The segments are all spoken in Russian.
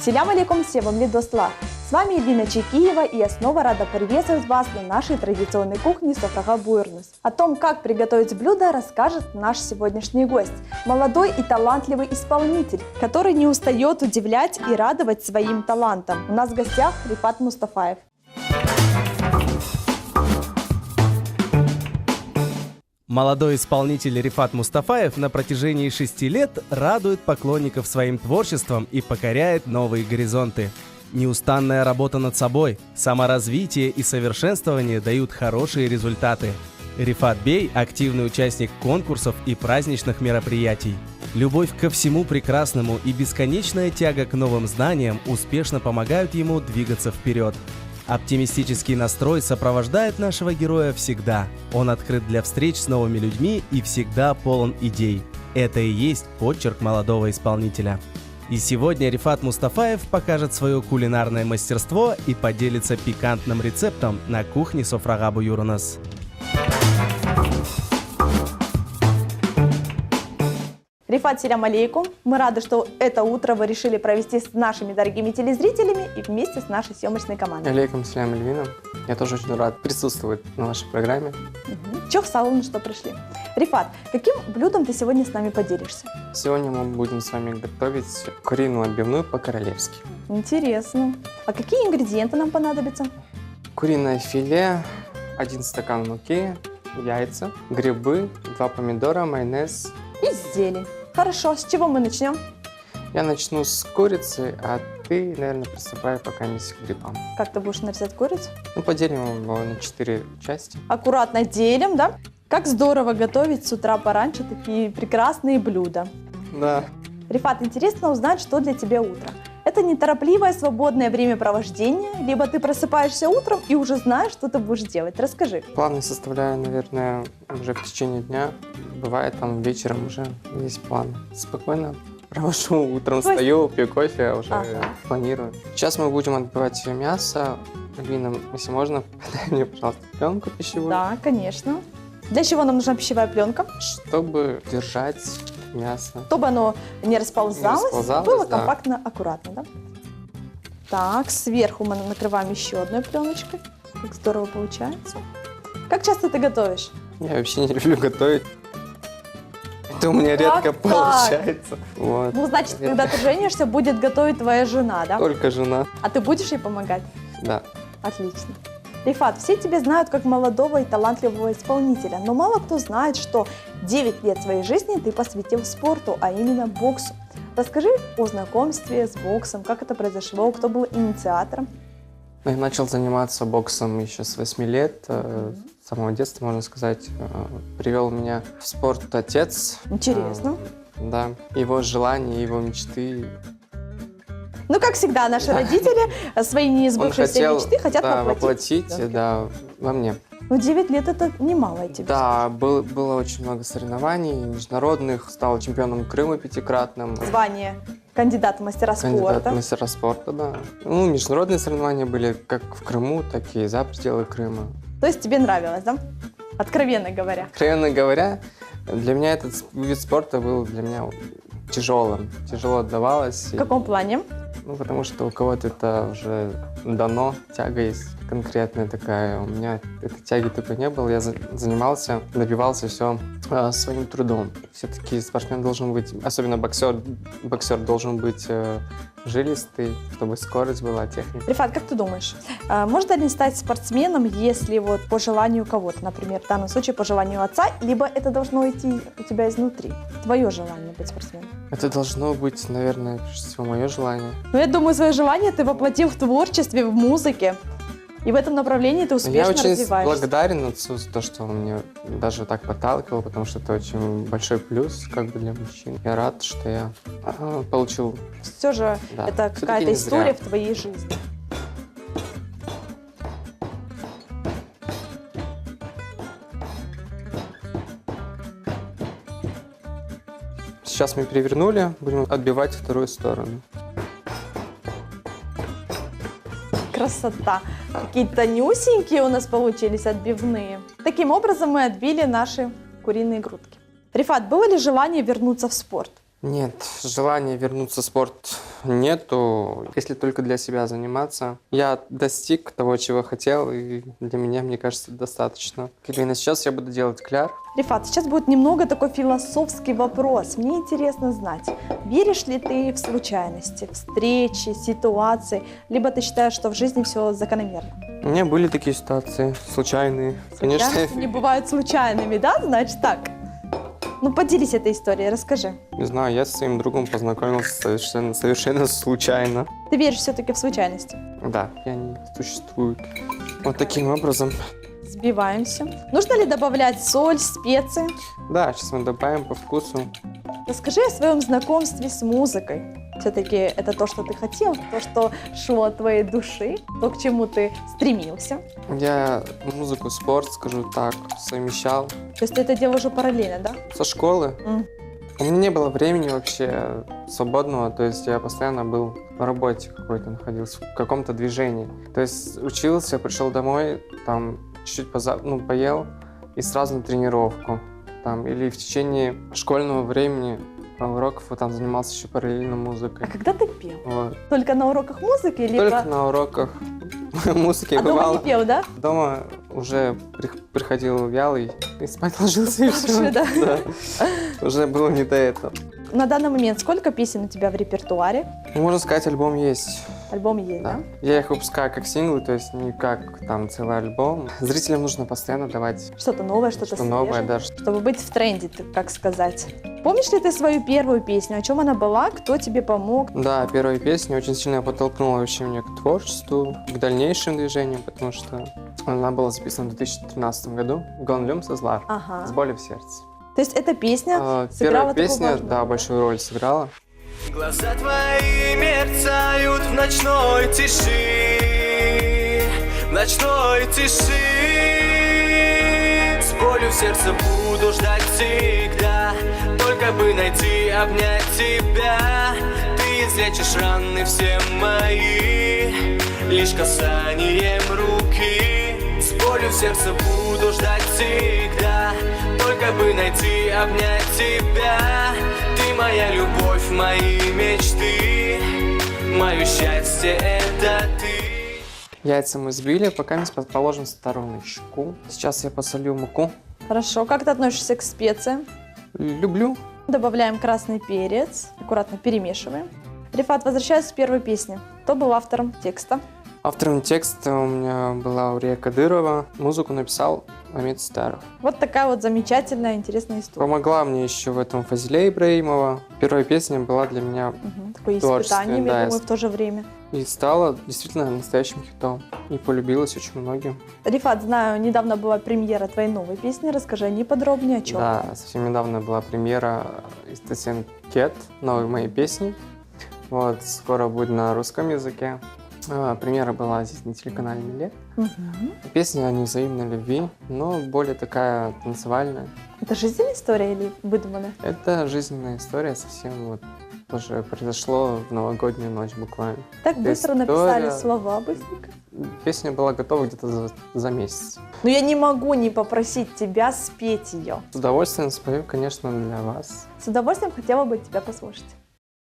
Селям алейкум, всем лидосла. С вами Ирина Чекиева, и я снова рада приветствовать вас на нашей традиционной кухне Софрага Буйрнус. О том, как приготовить блюдо, расскажет наш сегодняшний гость. Молодой и талантливый исполнитель, который не устает удивлять и радовать своим талантом. У нас в гостях Рифат Мустафаев. Молодой исполнитель Рифат Мустафаев на протяжении 6 лет радует поклонников своим творчеством и покоряет новые горизонты. Неустанная работа над собой, саморазвитие и совершенствование дают хорошие результаты. Рифат Бей – активный участник конкурсов и праздничных мероприятий. Любовь ко всему прекрасному и бесконечная тяга к новым знаниям успешно помогают ему двигаться вперед. Оптимистический настрой сопровождает нашего героя всегда. Он открыт для встреч с новыми людьми и всегда полон идей. Это и есть почерк молодого исполнителя. И сегодня Рифат Мустафаев покажет свое кулинарное мастерство и поделится пикантным рецептом на кухне Софрага Буйрнус. Рифат, селям алейкум. Мы рады, что это утро вы решили провести с нашими дорогими телезрителями и вместе с нашей съемочной командой. Алейкум, селям Эльвина. Я тоже очень рад присутствовать на вашей программе. Чё в салон, что пришли. Рифат, каким блюдом ты сегодня с нами поделишься? Сегодня мы будем с вами готовить куриную отбивную по-королевски. Интересно. А какие ингредиенты нам понадобятся? Куриное филе, 1 стакан муки, яйца, грибы, 2 помидора, майонез. И зелень. Хорошо, с чего мы начнем? Я начну с курицы, а ты, наверное, приступай пока не к грибам. Как ты будешь нарезать курицу? Поделим его на 4 части. Аккуратно делим, да? Как здорово готовить с утра пораньше такие прекрасные блюда. Да. Рифат, интересно узнать, что для тебя утро. Это неторопливое свободное времяпровождение, либо ты просыпаешься утром и уже знаешь, что ты будешь делать. Расскажи. Планы составляю, наверное, уже в течение дня. Бывает, там вечером уже есть план. Спокойно провожу, утром встаю, пью кофе, уже планирую. Сейчас мы будем отбивать мясо. Альвина, если можно, подай мне, пожалуйста, пленку пищевую. Да, конечно. Для чего нам нужна пищевая пленка? Чтобы держать мясо. Чтобы оно не расползалось, было да. компактно, аккуратно, да? Так, сверху мы накрываем еще одной пленочкой. Как здорово получается. Как часто ты готовишь? Я вообще не люблю готовить. Это у меня редко получается. Вот. Ну, значит, когда ты женишься, будет готовить твоя жена, да? Только жена. А ты будешь ей помогать? Да. Отлично. Рифат, все тебя знают как молодого и талантливого исполнителя, но мало кто знает, что 9 лет своей жизни ты посвятил спорту, а именно боксу. Расскажи о знакомстве с боксом, как это произошло, кто был инициатором. Я начал заниматься боксом еще с 8 лет. С самого детства, можно сказать, привел меня в спорт отец. Интересно. Да, его желания, его мечты. Ну, как всегда, наши родители свои несбывшиеся мечты хотят воплотить во мне. Ну, 9 лет это немало тебе. Да, было очень много соревнований международных. Стал чемпионом Крыма 5-кратным. Звание кандидат в мастера спорта. Кандидат в мастера спорта, да. Ну, международные соревнования были как в Крыму, так и за пределы Крыма. То есть тебе нравилось, да? Откровенно говоря. Откровенно говоря, для меня этот вид спорта был тяжелым. Тяжело отдавалось. В каком плане? Ну, потому что у кого-то это уже дано, тяга есть конкретная такая. У меня этой тяги такой не было. Я занимался, добивался все своим трудом. Все-таки спортсмен должен быть, особенно боксер должен быть жилистый, чтобы скорость была, техника. Рифат, как ты думаешь, можно ли стать спортсменом, если вот по желанию кого-то, например, в данном случае по желанию отца, либо это должно идти у тебя изнутри? Твое желание быть спортсменом? Это должно быть, наверное, прежде всего, мое желание. Ну, я думаю, свое желание ты воплотил в творчестве, в музыке. И в этом направлении ты успешно развиваешься. Я очень благодарен отцу за то, что он меня даже так подталкивал, потому что это очень большой плюс как бы для мужчин. Я рад, что я получил. Все же это какая-то история в твоей жизни. Сейчас мы перевернули, будем отбивать вторую сторону. Красота! Какие тонюсенькие у нас получились отбивные. Таким образом мы отбили наши куриные грудки. Рифат, было ли желание вернуться в спорт? Нет, желания вернуться в спорт нету, если только для себя заниматься. Я достиг того, чего хотел, и для меня, мне кажется, достаточно. Кельвина, сейчас я буду делать кляр. Рифат, сейчас будет немного такой философский вопрос. Мне интересно знать, веришь ли ты в случайности, встречи, ситуации, либо ты считаешь, что в жизни все закономерно? У меня были такие ситуации, случайные. Конечно, Случайности не бывают случайными, да? Значит так. Ну, поделись этой историей, расскажи. не знаю, я со своим другом познакомился совершенно случайно. Ты веришь все-таки в случайности? Да, и они существуют. Вот таким образом. Сбиваемся. Нужно ли добавлять соль, специи? Да, сейчас мы добавим по вкусу. Расскажи о своем знакомстве с музыкой. Все-таки это то, что ты хотел, то, что шло от твоей души, то, к чему ты стремился. Я музыку, спорт, скажу так, совмещал. То есть ты это делал уже параллельно, да? Со школы. М. У меня не было времени вообще свободного, то есть я постоянно был в работе какой-то, находился, в каком-то движении. То есть учился, пришел домой, там чуть-чуть поел и сразу на тренировку. Там, или в течение школьного времени, уроков, вот там занимался еще параллельно А музыкой. когда ты пел? Вот. Только на уроках музыки? Либо... Только на уроках музыки А дома бывало. не пел, да? Дома уже приходил вялый и спать ложился, и все. Уставший, да? Уже было не до этого. На данный момент сколько песен у тебя в репертуаре? Ну, можно сказать, альбом есть. Альбом есть, да? Да. Я их выпускаю как синглы, то есть не как там целый альбом. Зрителям нужно постоянно давать Что-то новое, что-то что новое, свежее, даже. чтобы быть в тренде, как сказать. Помнишь ли ты свою первую песню? О чем она была? Кто тебе помог? Да, первая песня очень сильно подтолкнула вообще меня к творчеству, к дальнейшим движениям, потому что она была записана в 2013 году. Gone Lumps is Love. Ага. С болью в сердце. То есть эта песня сыграла Первая такую песня, важную да, роль? большую роль сыграла. Глаза твои мерцают в ночной тиши, в ночной тиши. С болью в сердце буду ждать всегда, только бы найти, обнять тебя. Ты излечишь раны все мои, лишь касанием руки. С болью в сердце буду ждать всегда, только бы найти, обнять тебя. Ты моя любовь, мои мечты, мое счастье это ты. Яйца мы сбили, пока мы положим стороночку. Сейчас я посолю муку. Хорошо. Как ты относишься к специям? Люблю. Добавляем красный перец. Аккуратно перемешиваем. Рифат, возвращаясь к первой песне. Кто был автором текста? Автором текста у меня была Урия Кадырова. Музыку написал Амид Старов. Вот такая вот замечательная, интересная история. Помогла мне еще в этом Фазиле Ибраимова. Первая песня была для меня Такое творчество, испытание, да, я думаю, в то же время. и стала действительно настоящим хитом. И полюбилась очень многим. Рифат, знаю, недавно была премьера твоей новой песни. Расскажи о ней подробнее, о чем. Да, совсем недавно была премьера Истасен Кет, новой моей песни. Вот, скоро будет на русском языке. Премьера была здесь на телеканале Милет. Песня о невзаимной любви, но более такая танцевальная. Это жизненная история или выдуманная? Это жизненная история, совсем вот тоже произошло в новогоднюю ночь буквально. Так быстро История- написали слова, быстренько. Песня была готова где-то за месяц. Но я не могу не попросить тебя спеть ее. С удовольствием спою, конечно, для вас. С удовольствием хотела бы тебя послушать.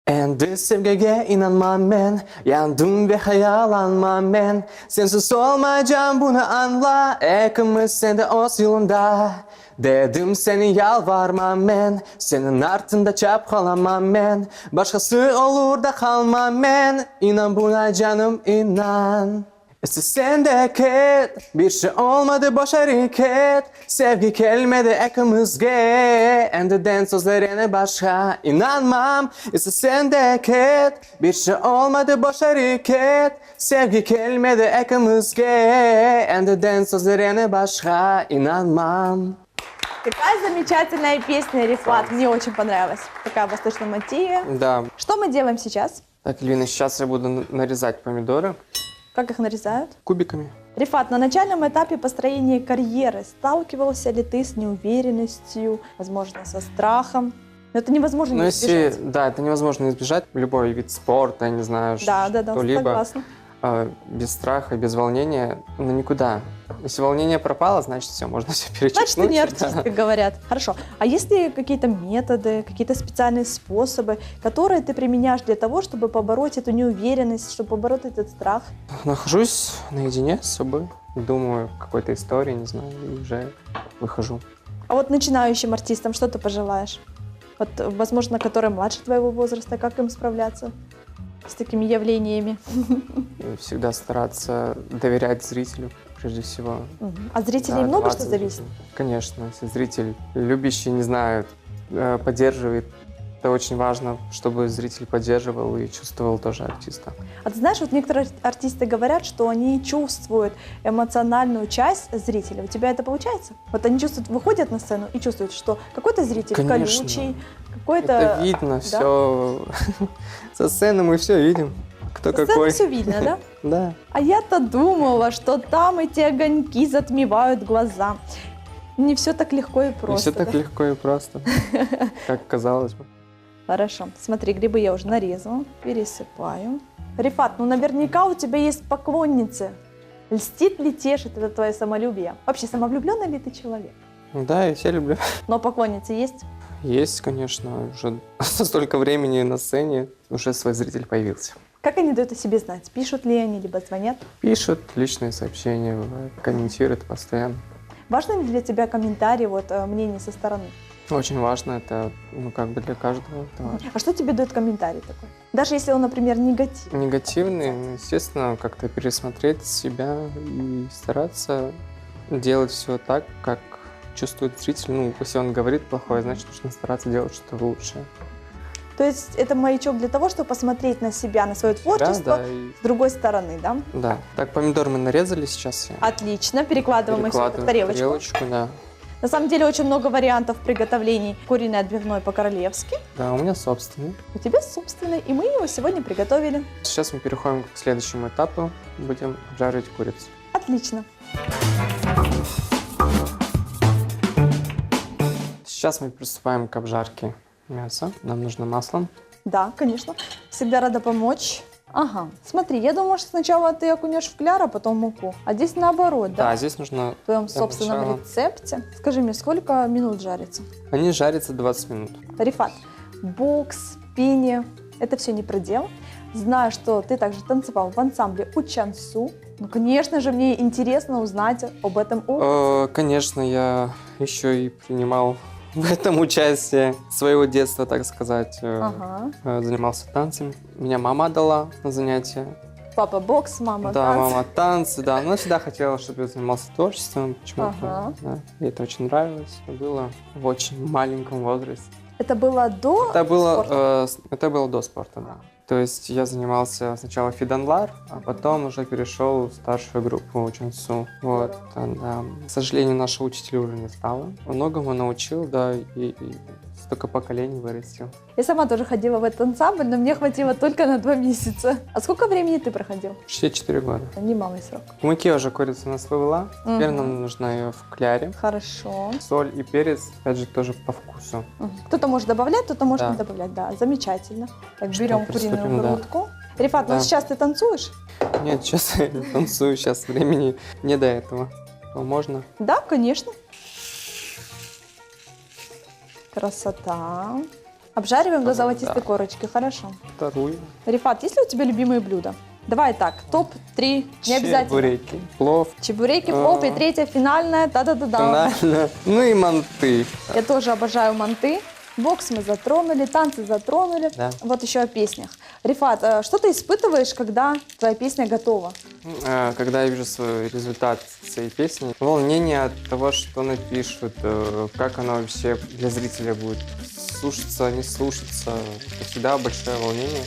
Endi sevgiye inanmam ben, yandım ve hayalanmam ben. Sensiz olmayacağım bunu anla, ekimiz sende os yolunda. Dedim seni yalvarmam ben, senin ardında çapkalamam ben. Başkası olur da kalmam ben, inan buna canım inan. Sen de ket, bir şey olmadı boş hareket. Sevgi gelmedi ekimizge, endiden sözlerine başka inanmam. Sen de ket, bir şey olmadı boş hareket. Sevgi gelmedi ekimizge, endiden sözlerine başka inanmam. Какая замечательная песня, Рифат. Мне очень понравилась. Такая восточно-мотивия. Да. Что мы делаем сейчас? Так, Лина, сейчас я буду нарезать помидоры Как их нарезают? кубиками. Рифат, на начальном этапе построения карьеры сталкивался ли ты с неуверенностью, возможно, со страхом? Но это невозможно Но не если, избежать. да, это невозможно избежать. Любой вид спорта, я не знаю, Да, что-либо. согласна. без страха, без волнения, ну никуда. Если волнение пропало, значит все, можно все перечеркнуть. Значит, ты не артист, Да. как говорят. Хорошо. А есть ли какие-то методы, какие-то специальные способы, которые ты применяешь для того, чтобы побороть эту неуверенность, чтобы побороть этот страх? Нахожусь наедине с собой, думаю о какой-то истории, не знаю, и уже выхожу. А вот начинающим артистам что ты пожелаешь? Вот, возможно, которые младше твоего возраста, как им справляться с такими явлениями? И всегда стараться доверять зрителю, прежде всего. Мгм. От зрителей Да, много что 20. зависит? Конечно, если зритель любящий, не знаю, поддерживает, это очень важно, чтобы зритель поддерживал и чувствовал тоже артиста. А ты знаешь, вот некоторые артисты говорят, что они чувствуют эмоциональную часть зрителя. У тебя это получается? Вот они чувствуют, выходят на сцену и чувствуют, что какой-то зритель Конечно. колючий, какой-то... Это видно, да? все. Со сцены мы все видим. Кто Со сцены какой. все видно, да? Да. А я-то думала, что там эти огоньки затмевают глаза. Не все так легко и Не просто. все так да? легко и просто, как казалось бы. Хорошо. Смотри, грибы я уже нарезала, пересыпаю. Рифат, ну наверняка у тебя есть поклонницы. Льстит ли, тешит это твое самолюбие? Вообще, самовлюбленный ли ты человек? Да, я все люблю. Но поклонницы есть? Есть, конечно, уже столько времени на сцене, уже свой зритель появился. Как они дают о себе знать? Пишут ли они, либо звонят? Пишут личные сообщения, бывает, комментируют постоянно. Важно ли для тебя комментарий, вот, мнение со стороны? Очень важно, это, ну, как бы для каждого это важно. А что тебе дает комментарий такой? Даже если он, например, негативный. Негативный, ну, естественно, как-то пересмотреть себя и стараться делать все так, как чувствует зритель. Ну, если он говорит плохое, значит, нужно стараться делать что-то лучшее. То есть это маячок для того, чтобы посмотреть на себя, на свое творчество Да, и- с другой стороны, да? да. Так, помидор мы нарезали сейчас. Я Отлично, перекладываем их в перекладываю тарелочку. да. На самом деле очень много вариантов приготовлений куриной отбивной по-королевски. Да, у меня собственный. У тебя собственный, и мы его сегодня приготовили. Сейчас мы переходим к следующему этапу. Будем жарить курицу. Отлично. Сейчас мы приступаем к обжарке мяса. Нам нужно масло. Да, конечно. Всегда рада помочь. Ага, смотри, я думала, что сначала ты окунешь в кляр, а потом муку. А здесь наоборот, да? Да, здесь нужно... В твоем для собственном начала. рецепте. Скажи мне, сколько минут жарится? Они жарятся 20 минут. Рифат, бокс, пение – это все не предел. Знаю, что ты также танцевал в ансамбле Учансу. Ну, конечно же, мне интересно узнать об этом опыте. Конечно, я еще и принимал в этом участие своего детства, так сказать. Ага. Занимался танцами. Меня мама дала на занятия. Папа бокс, мама Да, танцы. мама танцы, да. Она всегда хотела, чтобы я занимался творчеством. Почему-то. Ага. Да. Ей это очень нравилось. Было в очень маленьком возрасте. Это было до Это было, спорта? это было до спорта, да. То есть я занимался сначала фиданлар, а потом уже перешел в старшую группу Учансу. Вот, да. К сожалению, нашего учителя уже не стало. Многому научил, да, и столько поколений вырастил. Я сама тоже ходила в этот ансамбль, но мне хватило только на 2 месяца. А сколько времени ты проходил? 64 года. Немалый срок. В муке уже курица у нас вывела. Теперь Мгм. нам нужна ее в кляре. Хорошо. Соль и перец, опять же, тоже по вкусу. Кто-то может добавлять, кто-то может Да. не добавлять. Да, замечательно. Так, Что, берем приступим, куриную да. грудку. Рифат, ну Да. сейчас ты танцуешь? Нет, сейчас я танцую, сейчас времени не до этого. Но можно. Да, конечно. Красота. Обжариваем до золотистой Да. корочки, хорошо. Вторую. Рифат, есть ли у тебя любимые блюда? Давай так, топ-3, не обязательно. Чебуреки, плов, Чебуреки, плов и третье, финальное, да-да-да-да. финально. Ну и манты. Я тоже обожаю манты. Бокс мы затронули, танцы затронули. Да. Вот еще о песнях. Рифат, что ты испытываешь, когда твоя песня готова? Когда я вижу свой результат своей песни, волнение от того, что напишут, как она вообще для зрителя будет слушаться, не слушаться. Это всегда большое волнение,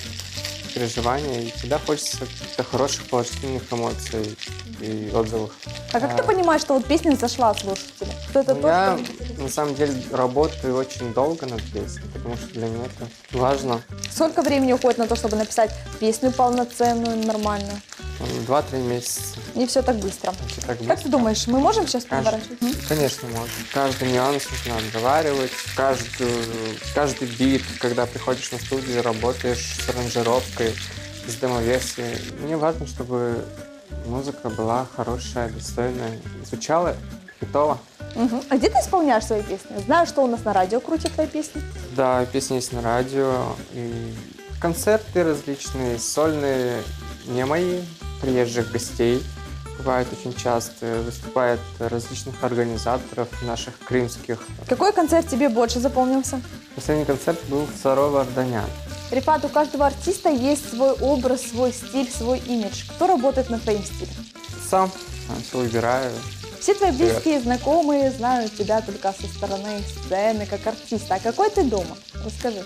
переживание, и всегда хочется каких-то хороших, положительных эмоций и отзывов. А как ты понимаешь, что вот песня зашла слушателя? Что это то, Я что... на самом деле работаю очень долго над песней, потому что для меня это важно. Сколько времени уходит на то, чтобы написать песню полноценную, нормальную? 2-3 месяца. Не все так быстро. Вообще так Как быстро. ты думаешь, мы можем сейчас Конечно. наворачивать? Конечно, можно. Каждый нюанс нужно обговаривать, каждый бит, когда приходишь на студию, работаешь с аранжировкой, с демо-версией. Мне важно, чтобы музыка была хорошая, достойная, звучала хитово. Мгм. А где ты исполняешь свои песни? Знаю, что у нас на радио крутят твои песни. Да, песни есть на радио, и концерты различные, сольные, не мои, приезжих гостей. Бывает очень часто, выступают различных организаторов наших крымских. Какой концерт тебе больше запомнился? Последний концерт был в Сарово-Арданян. Рифат, у каждого артиста есть свой образ, свой стиль, свой имидж. Кто работает над твоим стилем? Сам все выбираю. Все твои близкие, знакомые знают тебя только со стороны сцены, как артиста. А какой ты дома? Расскажи.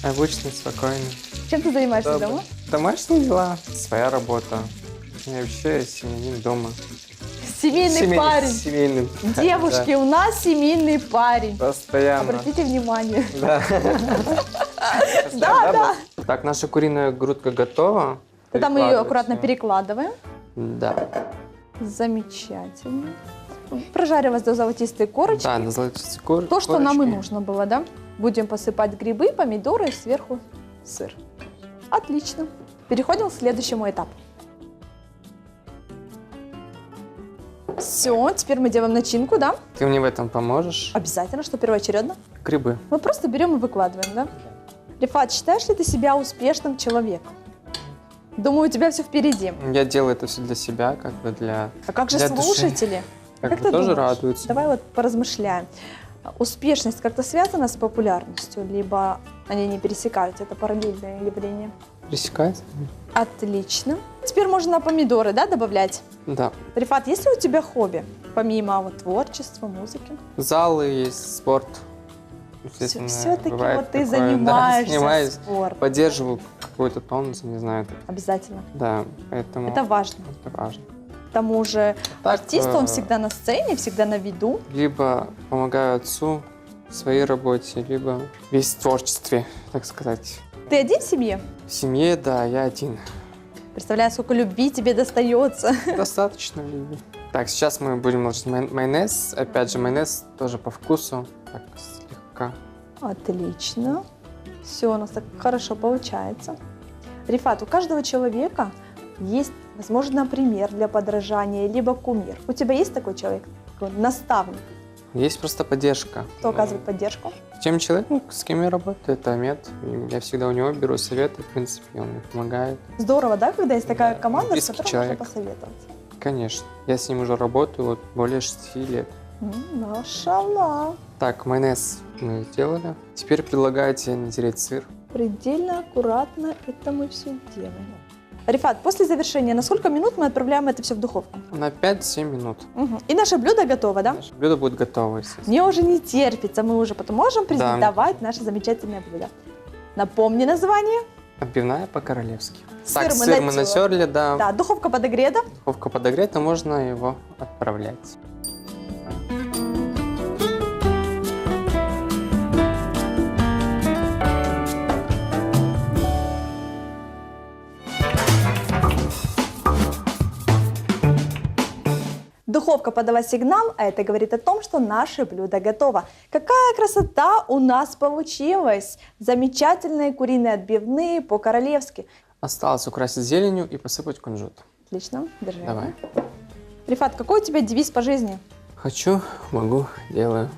Обычно, спокойно. Чем ты занимаешься дома? Домашние дела, своя работа. Я вообще семьянин дома. Семейный парень. Семейный. Девушки, у нас семейный парень. Да, постоянно. Обратите внимание. Да. Да. Так, наша куриная грудка готова. Тогда мы ее Перекладывать аккуратно всё. перекладываем. Да. Замечательно. Прожаривать до золотистой корочки. Да, на золотистой корочке. То, что нам и нужно было, да? Будем посыпать грибы, помидоры и сверху сыр. Отлично. Переходим к следующему этапу. Все, теперь мы делаем начинку, да? Ты мне в этом поможешь? Обязательно, что первоочередно. Грибы. Мы просто берем и выкладываем, да? Рифат, считаешь ли ты себя успешным человеком? Думаю, у тебя все впереди. Я делаю это все для себя, как бы для... А как же Для души. слушатели? Как Как бы ты тоже думаешь? радуются. Давай вот поразмышляем. Успешность как-то связана с популярностью, либо они не пересекаются, это параллельное явление? Пересекается? Отлично. Теперь можно помидоры, да, добавлять? Да. Рифат, есть ли у тебя хобби, помимо вот творчества, музыки? Залы есть, спорт. Естественно, Все-таки бывает вот ты такое. занимаешься Да, занимаюсь, спортом. поддерживаю какой-то тонус, не знаю. Обязательно. Да, поэтому Это важно. это важно. К тому же Так, артист, он всегда на сцене, всегда на виду. Либо помогаю отцу в своей работе, либо весь в творчестве, так сказать. Ты один в семье? В семье, да, я один. Представляю, сколько любви тебе достается. Достаточно любви. Так, сейчас мы будем ложить майонез. Опять же, майонез тоже по вкусу. Так, слегка. Отлично. Все у нас так хорошо получается. Рифат, у каждого человека есть, возможно, пример для подражания, либо кумир. У тебя есть такой человек, такой наставник, Есть просто поддержка. кто оказывает поддержку? Тем человеком, с кем я работаю, это Амед. И я всегда у него беру советы, в принципе, он мне помогает. Здорово, да, когда есть такая Да, команда, с близкий которой человек. можно посоветоваться? Конечно. Я с ним уже работаю вот более 6 лет. Машаллах. Так, майонез мы сделали. Теперь предлагаю тебе натереть сыр. Предельно аккуратно это мы все делаем. Рифат, после завершения на сколько минут мы отправляем это все в духовку? На 5-7 минут. Мгм. И наше блюдо готово, да? Наше блюдо будет готово, естественно. Мне уже не терпится, мы уже потом можем презентовать наше замечательное блюдо. Напомни название. Отбивная по-королевски. Сыр Так, мы сыр мы натерли. натерли, да. Да, духовка подогрета. Духовка подогрета, можно его отправлять. Духовка подала сигнал, а это говорит о том, что наше блюдо готово. Какая красота у нас получилась! Замечательные куриные отбивные по-королевски. Осталось украсить зеленью и посыпать кунжут. Отлично, держи. Давай. Рифат, какой у тебя девиз по жизни? Хочу, могу, делаю.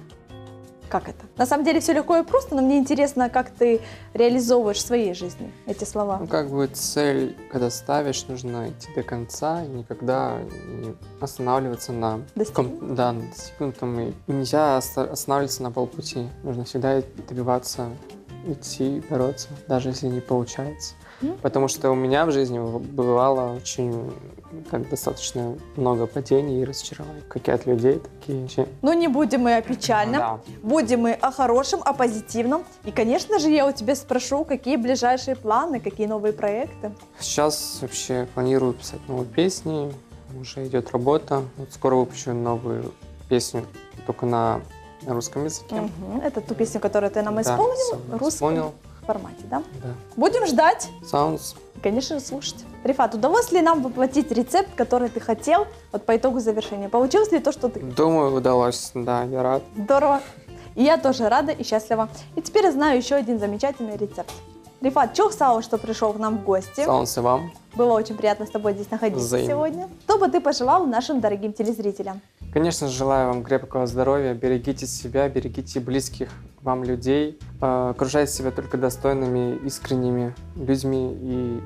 Как это? На самом деле все легко и просто, но мне интересно, как ты реализовываешь в своей жизни эти слова. Ну, как бы цель, когда ставишь, нужно идти до конца и никогда не останавливаться на Достигнутом? да, на достигнутом. И нельзя останавливаться на полпути. Нужно всегда добиваться, идти, бороться, даже если не получается. Потому что у меня в жизни бывало очень достаточно много падений и разочарований, как и от людей, такие же. Ну не будем мы о печальном, Да. будем мы о хорошем, о позитивном. И, конечно же, я у тебя спрошу, какие ближайшие планы, какие новые проекты. Сейчас вообще планирую писать новые песни, уже идет работа. Вот скоро выпущу новую песню, только на русском языке. Мгм. Это ту песню, которую ты нам Да, исполнил в русском исполнил. формате, да? Да. Будем ждать. Sounds. И, конечно же, слушать. Рифат, удалось ли нам воплотить рецепт, который ты хотел вот по итогу завершения? Получилось ли то, что ты? Думаю, удалось. Да, я рад. Здорово. И я тоже рада и счастлива. И теперь я знаю еще один замечательный рецепт. Рифат, чох сау, что пришел к нам в гости. Солнце вам. Было очень приятно с тобой здесь находиться Взаимно. сегодня. Что бы ты пожелал нашим дорогим телезрителям? Конечно, желаю вам крепкого здоровья, берегите себя, берегите близких вам людей, окружайте себя только достойными, искренними людьми и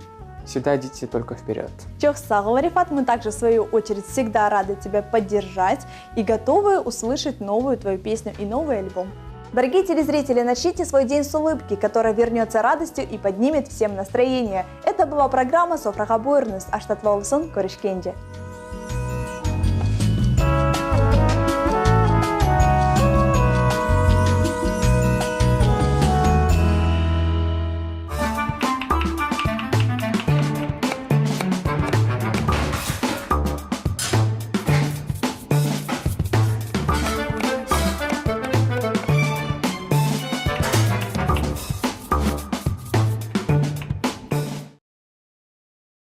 всегда идите только вперед. Чох сау, Рифат, мы также в свою очередь всегда рады тебя поддержать и готовы услышать новую твою песню и новый альбом. Дорогие телезрители, начните свой день с улыбки, которая вернется радостью и поднимет всем настроение. Это была программа «Софрага Буйрнус», Аштат Волсон, Кореш Кенди.